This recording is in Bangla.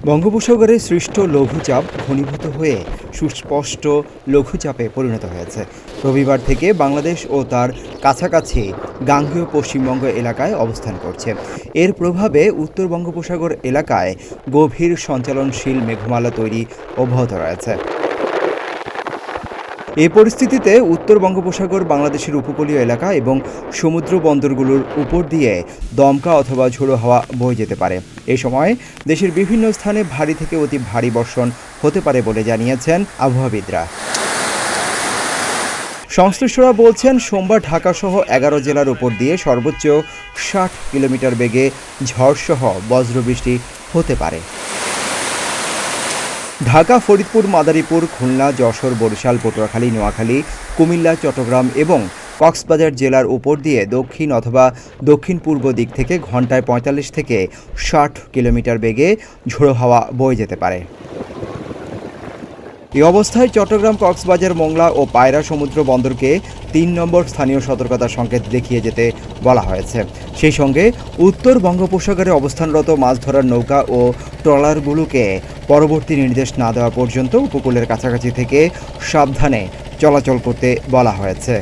বঙ্গোপসাগরে সৃষ্ট লঘুচাপ ঘনীভূত হয়ে সুস্পষ্ট লঘুচাপে পরিণত হয়েছে। রবিবার থেকে বাংলাদেশ ও তার কাছাকাছি গাঙ্গেয় পশ্চিমবঙ্গ এলাকায় অবস্থান করছে। এর প্রভাবে উত্তর বঙ্গোপসাগর এলাকায় গভীর সঞ্চালনশীল মেঘমালা তৈরি অব্যাহত রয়েছে। এই পরিস্থিতিতে উত্তর বঙ্গোপসাগর বাংলাদেশের উপকূলীয় এলাকা এবং সমুদ্র বন্দরগুলোর উপর দিয়ে দমকা অথবা ঝোড়ো হাওয়া বয়ে যেতে পারে। এই সময় দেশের বিভিন্ন স্থানে ভারী থেকে অতি ভারী বর্ষণ হতে পারে বলে জানিয়েছেন আবহাওয়াবিদরা। সংশ্লিষ্টরা বলছেন, সোমবার ঢাকাসহ 11 জেলার উপর দিয়ে সর্বোচ্চ 60 কিলোমিটার বেগে ঝড়সহ বজ্রবৃষ্টি হতে পারে। ঢাকা, ফরিদপুর, মাদারীপুর, খুলনা, যশোর, বরিশাল, পটুয়াখালী, নোয়াখালী, কুমিল্লা, চট্টগ্রাম এবং কক্সবাজার জেলার উপর দিয়ে দক্ষিণ অথবা দক্ষিণ পূর্ব দিক থেকে ঘন্টায় 45 থেকে 60 কিলোমিটার বেগে ঝোড়ো হাওয়া বয়ে যেতে পারে। এই অবস্থায় চট্টগ্রাম, কক্সবাজার, মোংলা ও পায়রা সমুদ্র বন্দরকে 3 নম্বর স্থানীয় সতর্কতা সংকেত দেখিয়ে যেতে বলা হয়েছে। সেই সঙ্গে উত্তর বঙ্গোপসাগরে অবস্থানরত মাছ ধরার নৌকা ও ট্রলারগুলোকে পরবর্তী নির্দেশ না দেওয়া পর্যন্ত উপকূলের কাছাকাছি থেকে সাবধানে চলাচল করতে বলা হয়েছে।